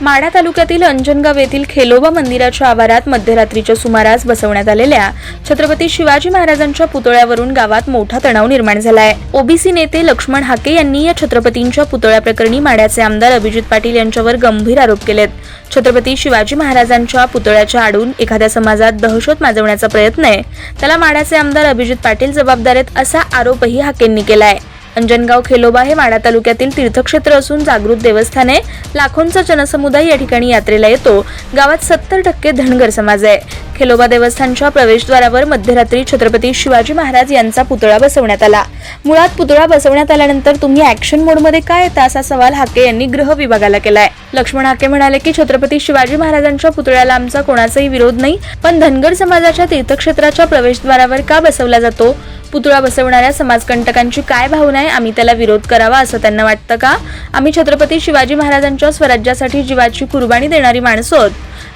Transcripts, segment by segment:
माढा तालुक्यातील अंजनगाव येथील खेलोबा मंदिराच्या आवारात मध्यरात्रीच्या सुमारास बसवण्यात आलेल्या छत्रपती शिवाजी महाराजांच्या पुतळ्यावरून गावात मोठा तणाव निर्माण झाला आहे। ओबीसी नेते लक्ष्मण हाके यांनी या छत्रपतींच्या पुतळ्याप्रकरणी माढ्याचे आमदार अभिजित पाटील यांच्यावर गंभीर आरोप केलेत। छत्रपती शिवाजी महाराजांच्या पुतळ्याच्या आडून एखाद्या समाजात दहशत माजवण्याचा प्रयत्न आहे, त्याला माढ्याचे आमदार अभिजित पाटील जबाबदार आहेत, असा आरोपही हाकेंनी केलाय। अंजनगाव खेलोबा हे माढा तालुक्यातील तीर्थक्षेत्र असून जागृत देवस्थान आहे। लाखोंचा जनसमुदाय या ठिकाणी यात्रेला येतो। गावात 70% धनगर समाज आहे। खेलोबा देवस्थानच्या प्रवेशद्वारावर मध्यरात्री छत्रपती शिवाजी महाराज यांचा पुतळा बसवण्यात आला। मुळात पुतळा बसवण्यात आल्यानंतर तुम्ही ऍक्शन मोडमध्ये काय येता, असा सवाल हाके यांनी गृह विभागाला केलाय। लक्ष्मण हाके म्हणाले की छत्रपती शिवाजी महाराजांच्या पुतळ्याला आमचा कोणाचाही विरोध नाही, पण धनगर समाजाच्या तीर्थक्षेत्राच्या प्रवेशद्वारावर का बसवला जातो? पुतळा बसवणाऱ्या समाजकंटकांची काय भावना आहे? आम्ही त्याला विरोध करावा असं त्यांना वाटतं का? आम्ही छत्रपती शिवाजी महाराजांच्या स्वराज्यासाठी जीवाची कुर्बानी देणारी माणसं आहोत।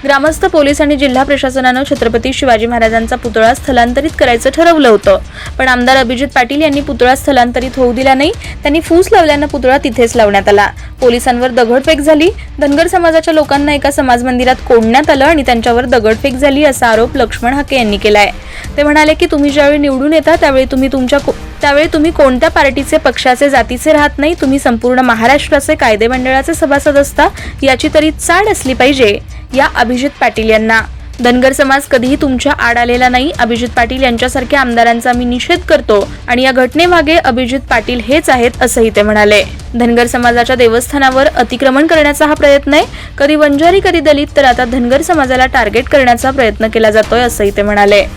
ग्रामस्थ, पोलीस आणि जिल्हा प्रशासनानं छत्रपती शिवाजी महाराजांचा पुतळा स्थलांतरित करायचं ठरवलं होतं, पण आमदार अभिजित पाटील यांनी पुतळा स्थलांतरित होऊ दिला नाही। त्यांनी फूस लावल्यानं पुतळा तिथेच लावण्यात आला। पोलिसांवर दगडफेक झाली। धनगर समाजाच्या लोकांना एका समाज मंदिरात कोंडण्यात आलं आणि त्यांच्यावर दगडफेक झाली, असा आरोप लक्ष्मण हाके यांनी केलाय। ते म्हणाले की तुम्ही ज्यावेळी निवडून येता त्यावेळी तुम्ही कोणत्या पार्टीचे, पक्षाचे, जातीचे राहत नाही, तुम्ही संपूर्ण महाराष्ट्राचे कायदे मंडळाचे सभासद असता, याची तरी चाड असली पाहिजे या अभिजित पाटील यांना। धनगर समाज कधीही तुमच्या आड आलेला नाही। अभिजित पाटील यांच्यासारख्या आमदारांचा मी निषेध करतो आणि या घटनेमागे अभिजित पाटील हेच आहेत, असंही ते म्हणाले। धनगर समाजाच्या देवस्थानावर अतिक्रमण करण्याचा हा प्रयत्न आहे। कधी वंजारी, कधी दलित, तर आता धनगर समाजाला टार्गेट करण्याचा प्रयत्न केला जातोय, असंही ते म्हणाले।